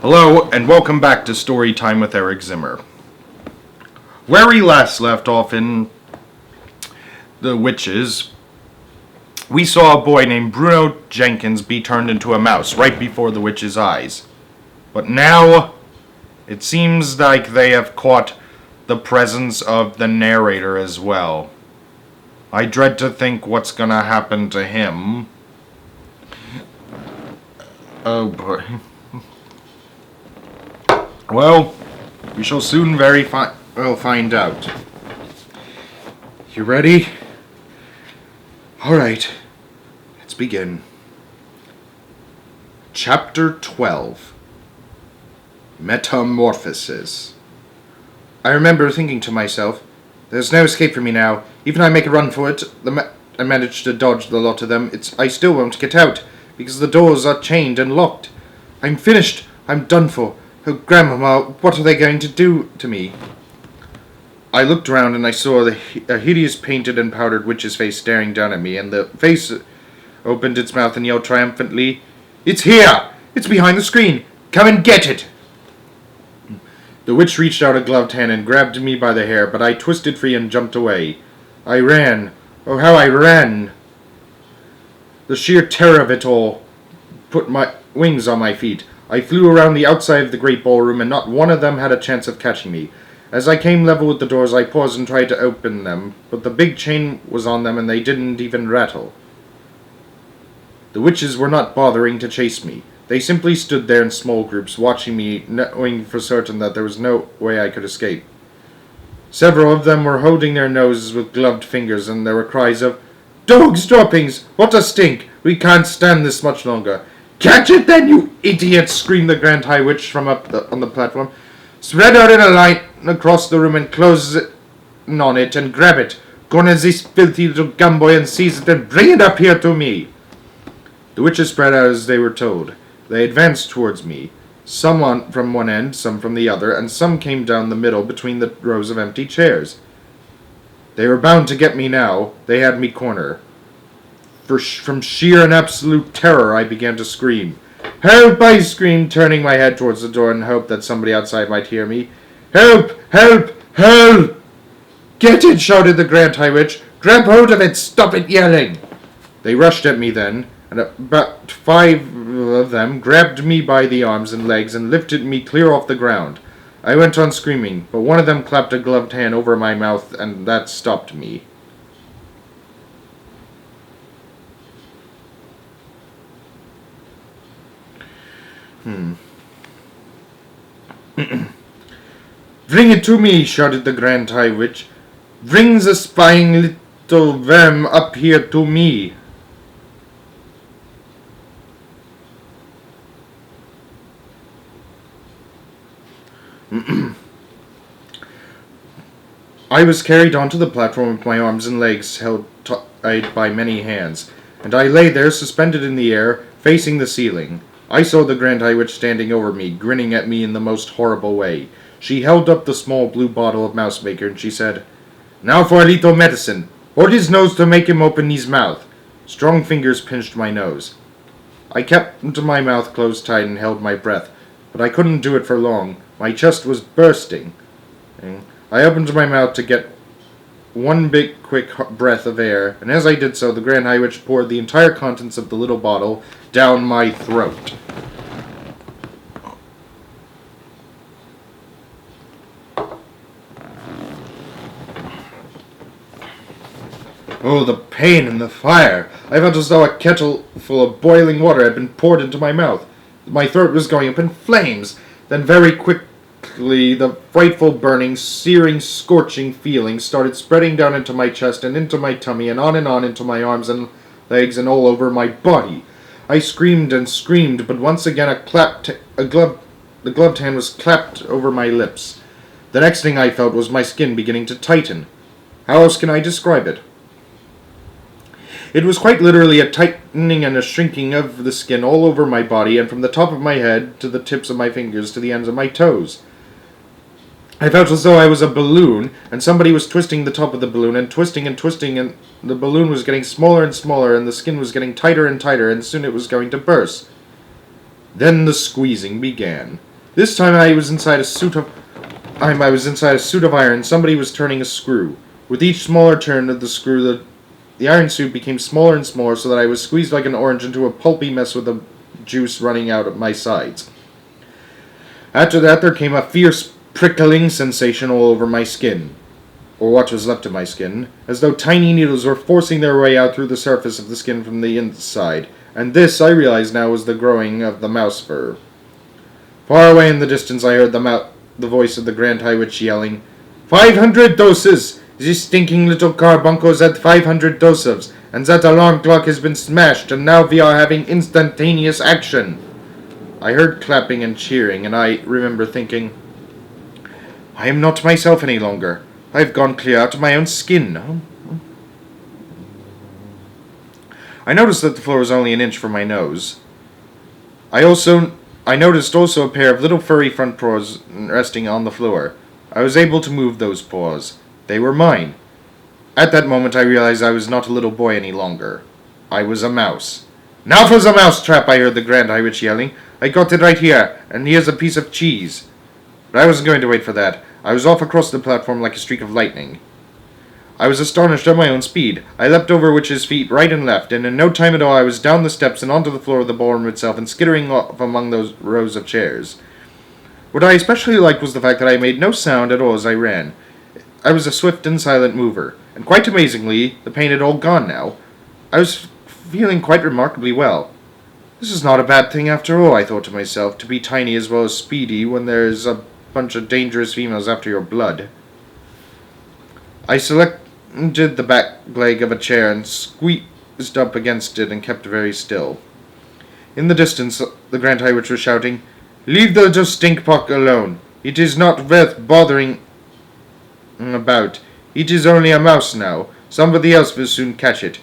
Hello, and welcome back to Story Time with Eric Zimmer. Where we last left off in The Witches, we saw a boy named Bruno Jenkins be turned into a mouse right before the witch's eyes. But now, it seems like they have caught the presence of the narrator as well. I dread to think what's gonna happen to him. Oh boy. Well, we shall soon find out. You ready? Alright, let's begin. Chapter 12. Metamorphosis. I remember thinking to myself, there's no escape for me now. Even if I make a run for it, I manage to dodge the lot of them, I still won't get out, because the doors are chained and locked. I'm finished. I'm done for. Oh, Grandmama, what are they going to do to me? I looked around and I saw a hideous painted and powdered witch's face staring down at me, and the face opened its mouth and yelled triumphantly, "It's here! It's behind the screen! Come and get it!" The witch reached out a gloved hand and grabbed me by the hair, but I twisted free and jumped away. I ran. Oh, how I ran! The sheer terror of it all put my wings on my feet. I flew around the outside of the great ballroom, and not one of them had a chance of catching me. As I came level with the doors, I paused and tried to open them, but the big chain was on them and they didn't even rattle. The witches were not bothering to chase me. They simply stood there in small groups, watching me, knowing for certain that there was no way I could escape. Several of them were holding their noses with gloved fingers, and there were cries of, "Dogs' droppings! What a stink! We can't stand this much longer!" "Catch it then, you idiot!" screamed the Grand High Witch from up on the platform. "Spread out in a line across the room and close on it and grab it. Corner this filthy little gumboy and seize it and bring it up here to me." The witches spread out as they were told. They advanced towards me. Some from one end, some from the other, and some came down the middle between the rows of empty chairs. They were bound to get me now. They had me cornered. From sheer and absolute terror, I began to scream. "Help!" I screamed, turning my head towards the door in hope that somebody outside might hear me. "Help! Help! Help!" "Get it!" shouted the Grand High Witch. "Grab hold of it! Stop it yelling!" They rushed at me then, and about 5 of them grabbed me by the arms and legs and lifted me clear off the ground. I went on screaming, but one of them clapped a gloved hand over my mouth, and that stopped me. "Bring it to me!" shouted the Grand High Witch. "Bring the spying little worm up here to me!" I was carried onto the platform with my arms and legs held tight by many hands, and I lay there suspended in the air, facing the ceiling. I saw the Grand High Witch standing over me, grinning at me in the most horrible way. She held up the small blue bottle of mouse maker, and she said, "Now for a little medicine. Hold his nose to make him open his mouth." Strong fingers pinched my nose. I kept my mouth closed tight and held my breath, but I couldn't do it for long. My chest was bursting. I opened my mouth to get one big, quick breath of air, and as I did so, the Grand High Witch poured the entire contents of the little bottle down my throat. Oh, the pain and the fire! I felt as though a kettle full of boiling water had been poured into my mouth. My throat was going up in flames. Then very quickly, the frightful burning, searing, scorching feeling started spreading down into my chest and into my tummy and on into my arms and legs and all over my body. I screamed and screamed, but once again the gloved hand was clapped over my lips. The next thing I felt was my skin beginning to tighten. How else can I describe it? It was quite literally a tightening and a shrinking of the skin all over my body, and from the top of my head to the tips of my fingers to the ends of my toes. I felt as though I was a balloon, and somebody was twisting the top of the balloon, and twisting, and the balloon was getting smaller and smaller, and the skin was getting tighter and tighter, and soon it was going to burst. Then the squeezing began. This time I was inside a suit of iron. Somebody was turning a screw. With each smaller turn of the screw, the iron suit became smaller and smaller, so that I was squeezed like an orange into a pulpy mess with the juice running out of my sides. After that, there came a fierce prickling sensation all over my skin, or what was left of my skin, as though tiny needles were forcing their way out through the surface of the skin from the inside, and this, I realize now, was the growing of the mouse fur. Far away in the distance I heard the voice of the Grand High Witch yelling, 500 doses! This stinking little carbunco's at 500 doses, and that alarm clock has been smashed, and now we are having instantaneous action. I heard clapping and cheering, and I remember thinking, I am not myself any longer. I have gone clear out of my own skin. I noticed that the floor was only an inch from my nose. I noticed also a pair of little furry front paws resting on the floor. I was able to move those paws. They were mine. At that moment I realized I was not a little boy any longer. I was a mouse. Now for the mouse trap, I heard the Grand High Witch yelling. I got it right here, and here's a piece of cheese. But I wasn't going to wait for that. I was off across the platform like a streak of lightning. I was astonished at my own speed. I leapt over Witch's feet right and left, and in no time at all I was down the steps and onto the floor of the ballroom itself and skittering off among those rows of chairs. What I especially liked was the fact that I made no sound at all as I ran. I was a swift and silent mover, and quite amazingly, the pain had all gone now. I was feeling quite remarkably well. This is not a bad thing after all, I thought to myself, to be tiny as well as speedy when there's a bunch of dangerous females after your blood. I selected the back leg of a chair and squeezed up against it and kept very still. In the distance, the Grand High Witch was shouting, Leave the little stinkpock alone. It is not worth bothering about. It is only a mouse now. Somebody else will soon catch it.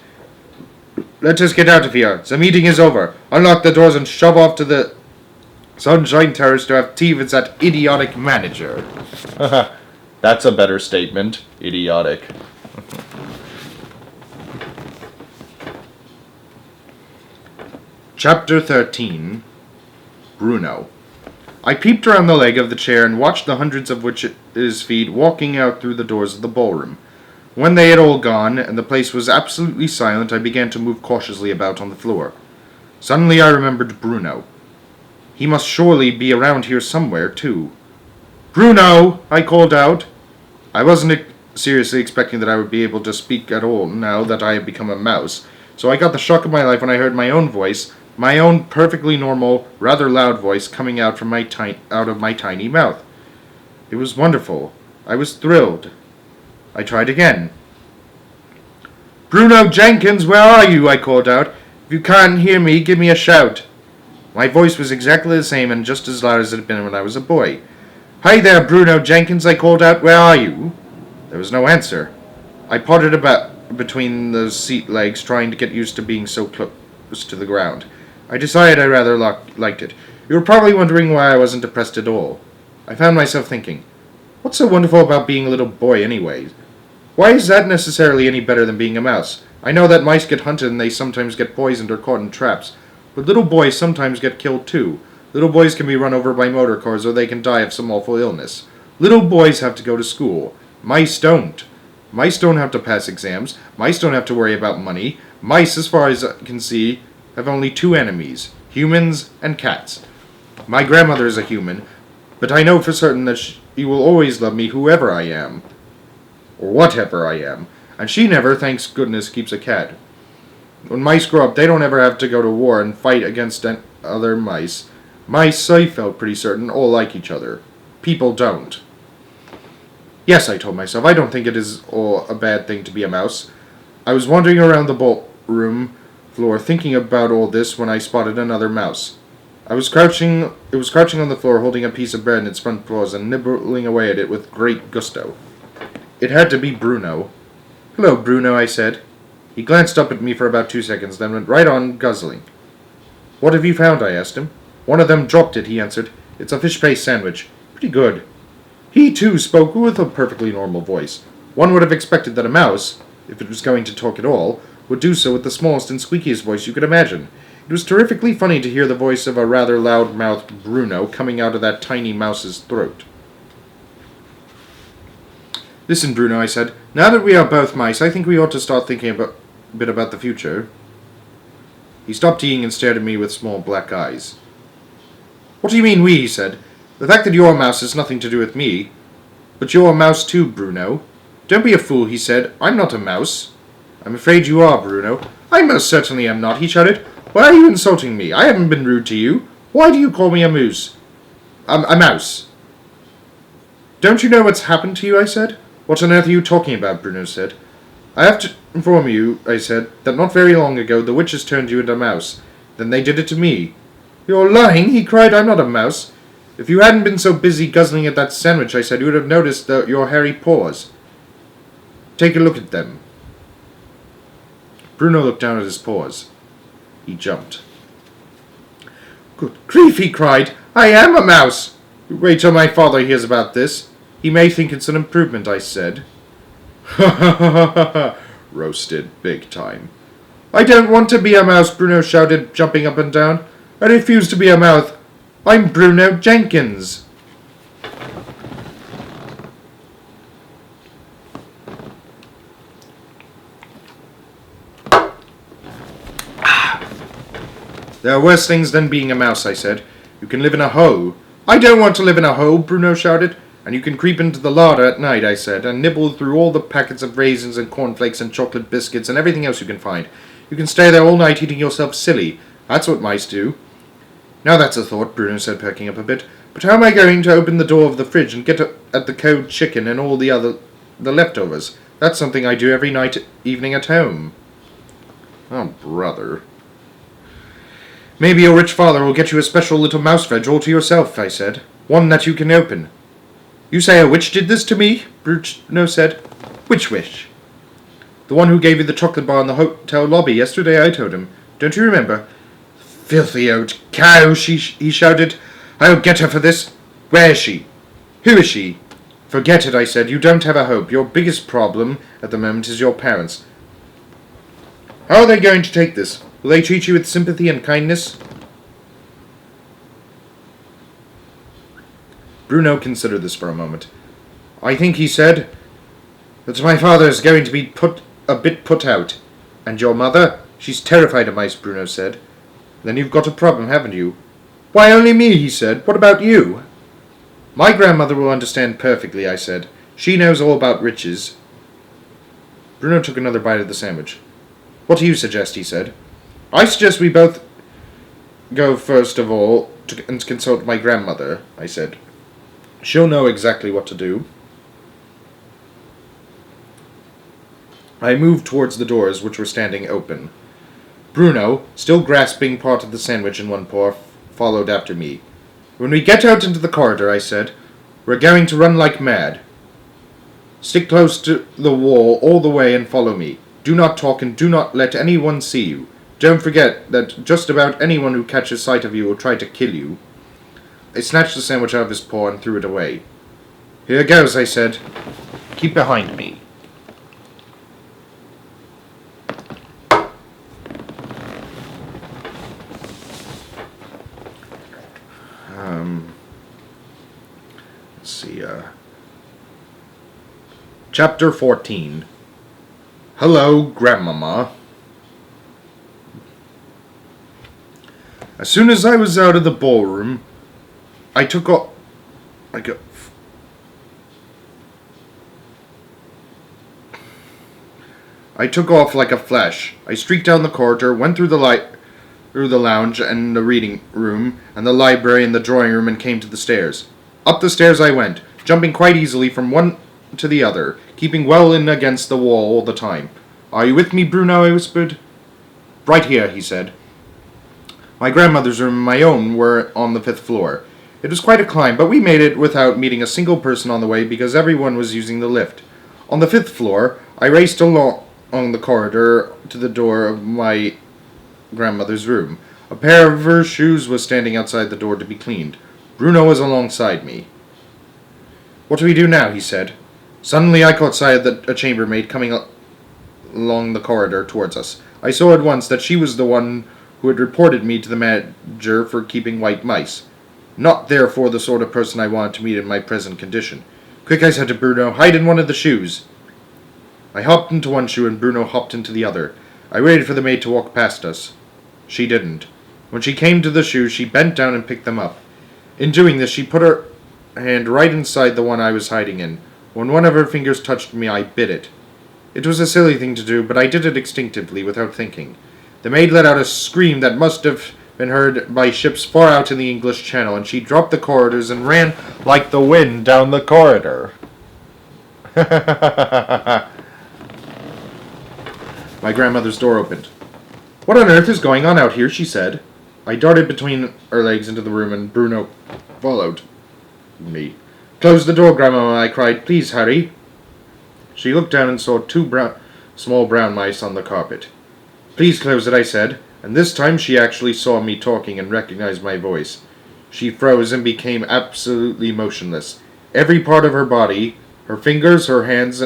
Let us get out of here. The meeting is over. Unlock the doors and shove off to the Sunshine Terrace to have tea with that idiotic manager. That's a better statement. Idiotic. Chapter 13. Bruno. I peeped around the leg of the chair and watched the hundreds of witches' feet walking out through the doors of the ballroom. When they had all gone, and the place was absolutely silent, I began to move cautiously about on the floor. Suddenly I remembered Bruno. He must surely be around here somewhere, too. Bruno! I called out. I wasn't seriously expecting that I would be able to speak at all now that I had become a mouse, so I got the shock of my life when I heard my own voice, my own perfectly normal, rather loud voice coming out from out of my tiny mouth. It was wonderful. I was thrilled. I tried again. Bruno Jenkins, where are you? I called out. If you can't hear me, give me a shout. My voice was exactly the same and just as loud as it had been when I was a boy. Hi there, Bruno Jenkins, I called out. Where are you? There was no answer. I pottered about between the seat legs, trying to get used to being so close to the ground. I decided I rather liked it. You were probably wondering why I wasn't depressed at all. I found myself thinking, what's so wonderful about being a little boy anyway? Why is that necessarily any better than being a mouse? I know that mice get hunted and they sometimes get poisoned or caught in traps, but little boys sometimes get killed too. Little boys can be run over by motor cars or they can die of some awful illness. Little boys have to go to school. Mice don't. Mice don't have to pass exams. Mice don't have to worry about money. Mice, as far as I can see, have only two enemies, humans and cats. My grandmother is a human, but I know for certain that she will always love me whoever I am. Or whatever I am. And she never, thanks goodness, keeps a cat. When mice grow up, they don't ever have to go to war and fight against other mice. Mice, I felt pretty certain, all like each other. People don't. Yes, I told myself, I don't think it is all a bad thing to be a mouse. I was wandering around the ballroom floor thinking about all this when I spotted another mouse. It was crouching on the floor holding a piece of bread in its front paws and nibbling away at it with great gusto. It had to be Bruno. Hello, Bruno, I said. He glanced up at me for about 2 seconds, then went right on guzzling. What have you found? I asked him. One of them dropped it, he answered. It's a fish paste sandwich. Pretty good. He, too, spoke with a perfectly normal voice. One would have expected that a mouse, if it was going to talk at all, would do so with the smallest and squeakiest voice you could imagine. It was terrifically funny to hear the voice of a rather loud-mouthed Bruno coming out of that tiny mouse's throat. "Listen, Bruno," I said. "Now that we are both mice, I think we ought to start thinking a bit about the future." He stopped eating and stared at me with small black eyes. "What do you mean we?" he said. "The fact that you're a mouse has nothing to do with me." "But you're a mouse too, Bruno." "Don't be a fool," he said. "I'm not a mouse." "I'm afraid you are, Bruno." "I most certainly am not," he shouted. "Why are you insulting me? I haven't been rude to you. Why do you call me a moose?" A mouse." "Don't you know what's happened to you?" I said. "What on earth are you talking about?" Bruno said. "I have to inform you," I said, "that not very long ago the witches turned you into a mouse. Then they did it to me." "You're lying," he cried. "I'm not a mouse." "If you hadn't been so busy guzzling at that sandwich," I said, "you would have noticed your hairy paws. Take a look at them." Bruno looked down at his paws. He jumped. "Good grief," he cried. "I am a mouse." "Wait till my father hears about this. He may think it's an improvement," I said. "Ha ha ha ha ha!" Roasted big time. "I don't want to be a mouse," Bruno shouted, jumping up and down. "I refuse to be a mouse. I'm Bruno Jenkins." "There are worse things than being a mouse," I said. "You can live in a hole." "I don't want to live in a hole," Bruno shouted. "And you can creep into the larder at night," I said, "and nibble through all the packets of raisins and cornflakes and chocolate biscuits and everything else you can find. You can stay there all night eating yourself silly. That's what mice do." "Now that's a thought," Bruno said, perking up a bit. "But how am I going to open the door of the fridge and get at the cold chicken and all the leftovers? That's something I do every evening at home." "Oh, brother." "Maybe your rich father will get you a special little mouse fridge all to yourself," I said. "One that you can open." "You say a witch did this to me?" Bruno said. "Which witch?" "The one who gave you the chocolate bar in the hotel lobby yesterday," I told him. "Don't you remember?" "Filthy old cow," he shouted. "I'll get her for this. Where is she?" "Who is she?" "Forget it," I said. "You don't have a hope. Your biggest problem at the moment is your parents. How are they going to take this? Will they treat you with sympathy and kindness?" Bruno considered this for a moment. "I think," he said, "that my father is going to be a bit put out." "And your mother?" "She's terrified of mice," Bruno said. "Then you've got a problem, haven't you?" "Why, only me," he said. "What about you?" "My grandmother will understand perfectly," I said. "She knows all about riches." Bruno took another bite of the sandwich. "What do you suggest?" he said. "I suggest we both go first of all and consult my grandmother," I said. "She'll know exactly what to do." I moved towards the doors, which were standing open. Bruno, still grasping part of the sandwich in one paw, followed after me. "When we get out into the corridor," I said, "we're going to run like mad. Stick close to the wall all the way and follow me. Do not talk and do not let anyone see you. Don't forget that just about anyone who catches sight of you will try to kill you." I snatched the sandwich out of his paw and threw it away. "Here goes," I said. "Keep behind me." Let's see, Chapter 14. Hello, Grandmama. As soon as I was out of the ballroom, I took off like a flash. I streaked down the corridor, went through the lounge and the reading room and the library and the drawing room, and came to the stairs. Up the stairs I went, jumping quite easily from one to the other, keeping well in against the wall all the time. "Are you with me, Bruno?" I whispered. "Right here," he said. My grandmother's room and my own were on the 5th floor. It was quite a climb, but we made it without meeting a single person on the way because everyone was using the lift. On the 5th floor, I raced along the corridor to the door of my grandmother's room. A pair of her shoes was standing outside the door to be cleaned. Bruno was alongside me. "What do we do now?" he said. Suddenly I caught sight of a chambermaid coming along the corridor towards us. I saw at once that she was the one who had reported me to the manager for keeping white mice. Not, therefore, the sort of person I wanted to meet in my present condition. Quick, I said to Bruno, hide in one of the shoes. I hopped into one shoe and Bruno hopped into the other. I waited for the maid to walk past us. She didn't. When she came to the shoes, she bent down and picked them up. In doing this, she put her hand right inside the one I was hiding in. When one of her fingers touched me, I bit it. It was a silly thing to do, but I did it instinctively, without thinking. The maid let out a scream that must have been heard by ships far out in the English Channel, and she dropped the corridors and ran like the wind down the corridor. My grandmother's door opened. What on earth is going on out here? She said. I darted between her legs into the room, and Bruno followed me. Close the door, Grandma, I cried. Please hurry. She looked down and saw two small brown mice on the carpet. Please close it, I said, and this time she actually saw me talking and recognized my voice. She froze and became absolutely motionless. Every part of her body, her fingers, her hands,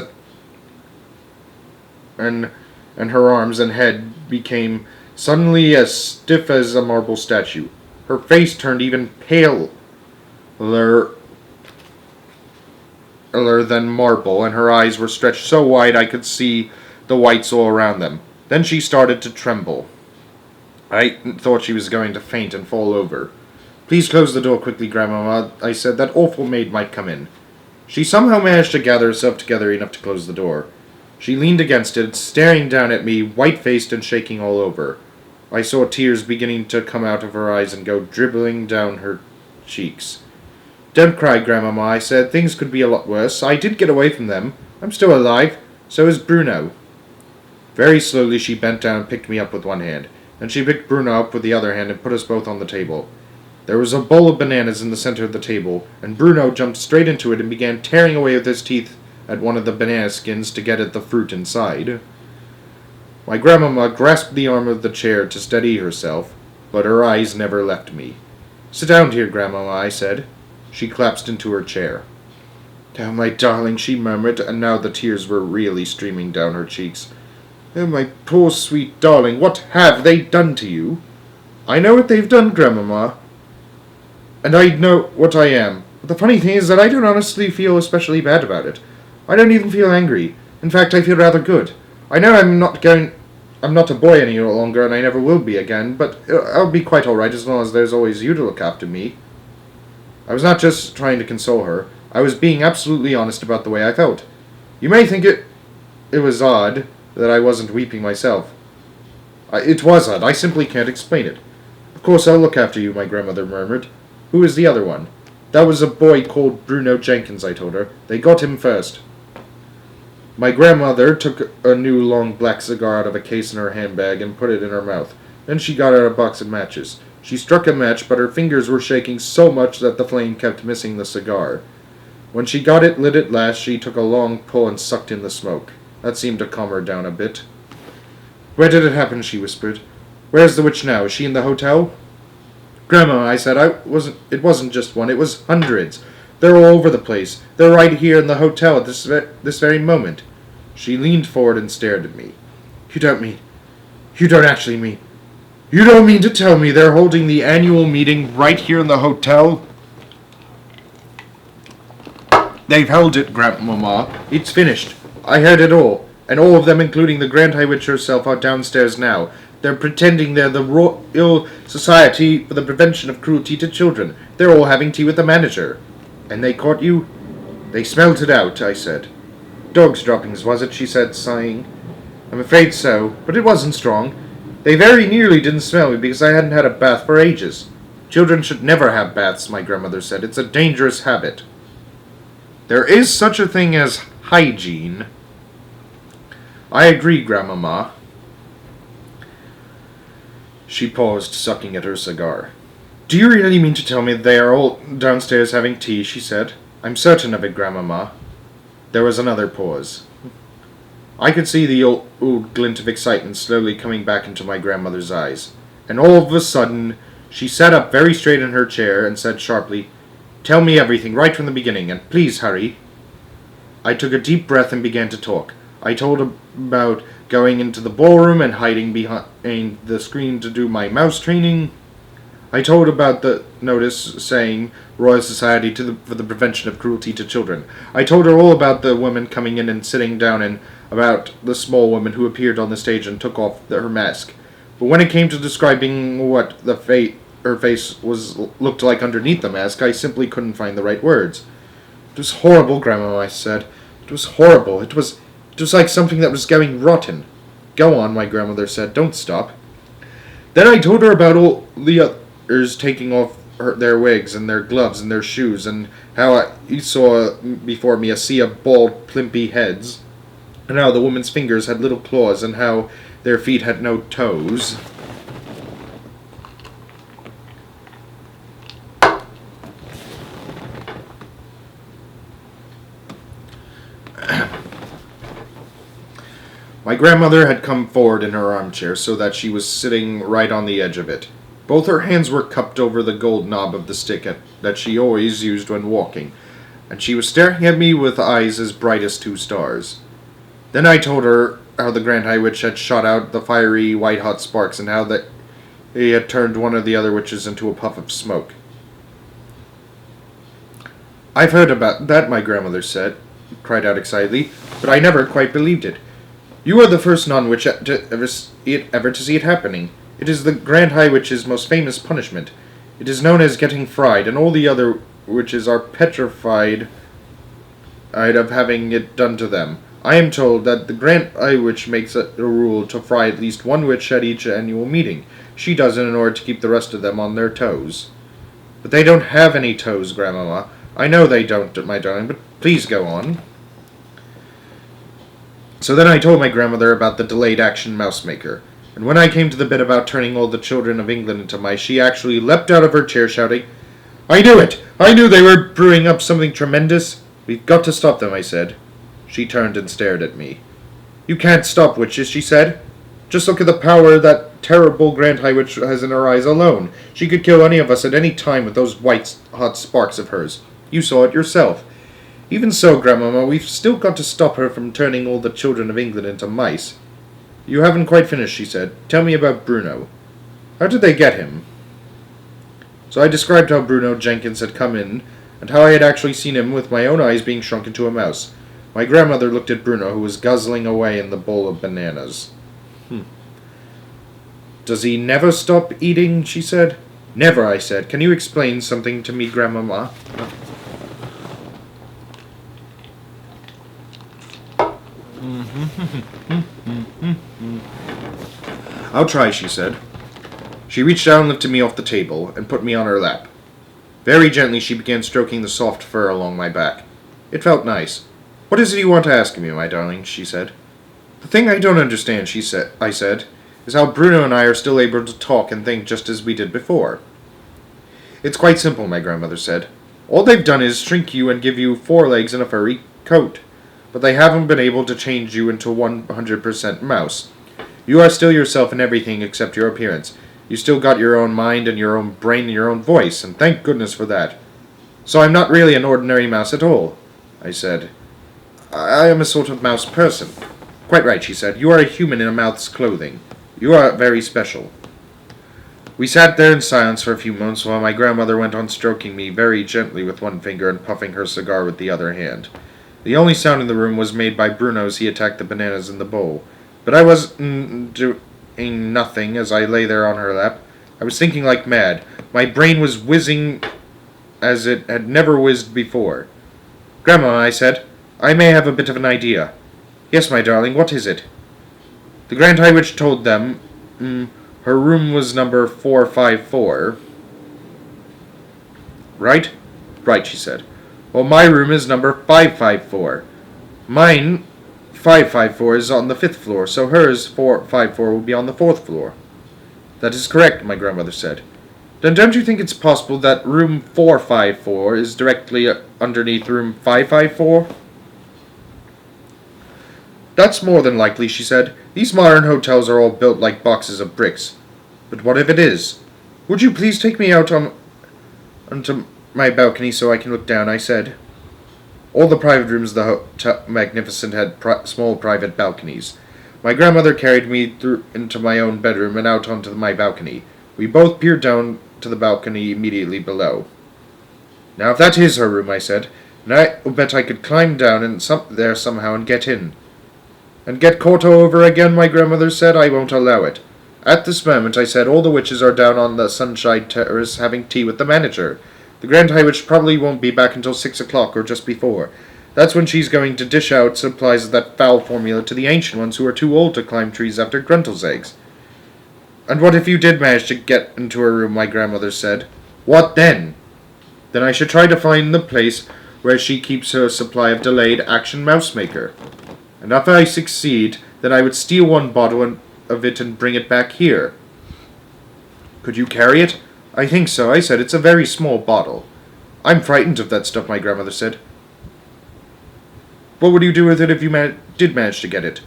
and her arms and head became suddenly as stiff as a marble statue. Her face turned even paler than marble, and her eyes were stretched so wide I could see the whites all around them. Then she started to tremble. I thought she was going to faint and fall over. Please close the door quickly, Grandmama, I said. That awful maid might come in. She somehow managed to gather herself together enough to close the door. She leaned against it, staring down at me, white-faced and shaking all over. I saw tears beginning to come out of her eyes and go dribbling down her cheeks. Don't cry, Grandmama, I said. Things could be a lot worse. I did get away from them. I'm still alive. So is Bruno. Very slowly she bent down and picked me up with one hand. Then she picked Bruno up with the other hand and put us both on the table. There was a bowl of bananas in the center of the table, and Bruno jumped straight into it and began tearing away with his teeth at one of the banana skins to get at the fruit inside. My grandmama grasped the arm of the chair to steady herself, but her eyes never left me. Sit down here, Grandmama, I said. She collapsed into her chair. Oh, my darling, she murmured, and now the tears were really streaming down her cheeks. Oh, my poor sweet darling, what have they done to you? I know what they've done, Grandmama, and I know what I am. But the funny thing is that I don't honestly feel especially bad about it. I don't even feel angry. In fact, I feel rather good. I know I'm not a boy any longer, and I never will be again, but I'll be quite all right as long as there's always you to look after me. I was not just trying to console her. I was being absolutely honest about the way I felt. You may think it was odd that I wasn't weeping myself. It was odd. I simply can't explain it. Of course I'll look after you, my grandmother murmured. Who is the other one? That was a boy called Bruno Jenkins, I told her. They got him first. My grandmother took a new long black cigar out of a case in her handbag and put it in her mouth. Then she got out a box of matches. She struck a match, but her fingers were shaking so much that the flame kept missing the cigar. When she got it lit at last, she took a long pull and sucked in the smoke. That seemed to calm her down a bit. Where did it happen? She whispered. Where's the witch now? Is she in the hotel? Grandma, I said, it wasn't just one, it was hundreds. They're all over the place. They're right here in the hotel at this very moment. She leaned forward and stared at me. You don't mean to tell me they're holding the annual meeting right here in the hotel? They've held it, Grandmama. It's finished. I heard it all. And all of them, including the Grand High Witch herself, are downstairs now. They're pretending they're the Royal Society for the Prevention of Cruelty to Children. They're all having tea with the manager. And they caught you? They smelt it out, I said. Dog's droppings, was it? She said, sighing. I'm afraid so, but it wasn't strong. They very nearly didn't smell me because I hadn't had a bath for ages. Children should never have baths, my grandmother said. It's a dangerous habit. There is such a thing as hygiene. I agree, Grandmama. She paused, sucking at her cigar. Do you really mean to tell me they are all downstairs having tea? She said. I'm certain of it, Grandmama. There was another pause. I could see the old glint of excitement slowly coming back into my grandmother's eyes. And all of a sudden, she sat up very straight in her chair and said sharply, Tell me everything right from the beginning, and please hurry. I took a deep breath and began to talk. I told about going into the ballroom and hiding behind the screen to do my mouse training. I told about the notice saying Royal Society for the Prevention of Cruelty to Children. I told her all about the woman coming in and sitting down and about the small woman who appeared on the stage and took off her mask. But when it came to describing what her face looked like underneath the mask, I simply couldn't find the right words. It was horrible, Grandma, I said. It was horrible. It was like something that was going rotten. Go on, my grandmother said. Don't stop. Then I told her about all the others taking off their wigs and their gloves and their shoes, and how I saw before me a sea of bald, plimpy heads, and how the woman's fingers had little claws, and how their feet had no toes. My grandmother had come forward in her armchair so that she was sitting right on the edge of it. Both her hands were cupped over the gold knob of the stick that she always used when walking, and she was staring at me with eyes as bright as 2 stars. Then I told her how the Grand High Witch had shot out the fiery white-hot sparks, and how he had turned one of the other witches into a puff of smoke. "I've heard about that," my grandmother cried out excitedly, "but I never quite believed it. You are the first non-witch ever to see it happening. It is the Grand High Witch's most famous punishment. It is known as getting fried, and all the other witches are petrified of having it done to them. I am told that the Grand High Witch makes it a rule to fry at least 1 witch at each annual meeting. She does it in order to keep the rest of them on their toes." "But they don't have any toes, Grandmama." "I know they don't, my darling, but please go on." So then I told my grandmother about the delayed action mouse maker, and when I came to the bit about turning all the children of England into mice, she actually leapt out of her chair shouting, "I knew it! I knew they were brewing up something tremendous. We've got to stop them," I said. She turned and stared at me. "You can't stop witches," she said. "Just look at the power that terrible Grand High Witch has in her eyes alone. She could kill any of us at any time with those white-hot sparks of hers. You saw it yourself. Even so, Grandmama, we've still got to stop her from turning all the children of England into mice." "You haven't quite finished," she said. "Tell me about Bruno. How did they get him?" So I described how Bruno Jenkins had come in, and how I had actually seen him with my own eyes being shrunk into a mouse. My grandmother looked at Bruno, who was guzzling away in the bowl of bananas. "Does he never stop eating?" she said. "Never," I said. "Can you explain something to me, Grandmama?" "I'll try," she said. She reached down and lifted me off the table, and put me on her lap. Very gently she began stroking the soft fur along my back. It felt nice. "What is it you want to ask me, my darling?" she said. "The thing I don't understand," I said, "is how Bruno and I are still able to talk and think just as we did before." "It's quite simple," my grandmother said. "All they've done is shrink you and give you 4 legs and a furry coat. But they haven't been able to change you into 100% mouse. You are still yourself in everything except your appearance. You still got your own mind and your own brain and your own voice, and thank goodness for that. So I'm not really an ordinary mouse at all," I said. "I am a sort of mouse person." "Quite right," she said. "You are a human in a mouse's clothing. You are very special." We sat there in silence for a few moments while my grandmother went on stroking me very gently with one finger and puffing her cigar with the other hand. The only sound in the room was made by Bruno as he attacked the bananas in the bowl. But I was doing nothing as I lay there on her lap. I was thinking like mad. My brain was whizzing as it had never whizzed before. "Grandma," I said, "I may have a bit of an idea." "Yes, my darling, what is it?" "The Grand High Witch told them her room was number 454. "Right?" "Right," she said. "Well, my room is number 554. Mine, 554, is on the 5th floor, so hers, 454, will be on the 4th floor." "That is correct," my grandmother said. "Then don't you think it's possible that room 454 is directly underneath room 554? "That's more than likely," she said. "These modern hotels are all built like boxes of bricks. But what if it is?" "Would you please take me out onto my balcony so I can look down?" I said. All the private rooms of the Hotel Magnificent had small private balconies. My grandmother carried me through into my own bedroom and out onto my balcony. We both peered down to the balcony immediately below. Now, if that is her room, I said, and I bet I could climb down there somehow and get in. And get caught over again, my grandmother said. I won't allow it. At this moment, I said, all the witches are down on the Sunshine Terrace having tea with the manager. The Grand High Witch probably won't be back until 6 o'clock or just before. That's when she's going to dish out supplies of that foul formula to the ancient ones who are too old to climb trees after Gruntle's eggs. And what if you did manage to get into her room, my grandmother said. What then? Then I should try to find the place where she keeps her supply of delayed action mouse maker. And if I succeed, then I would steal one bottle of it and bring it back here. Could you carry it? I think so, I said. It's a very small bottle. I'm frightened of that stuff, my grandmother said. What would you do with it if you did manage to get it?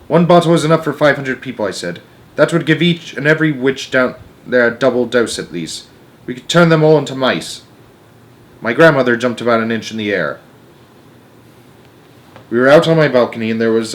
One bottle is enough for 500 people, I said. That would give each and every witch down there a double dose at least. We could turn them all into mice. My grandmother jumped about an inch in the air. We were out on my balcony, and there was a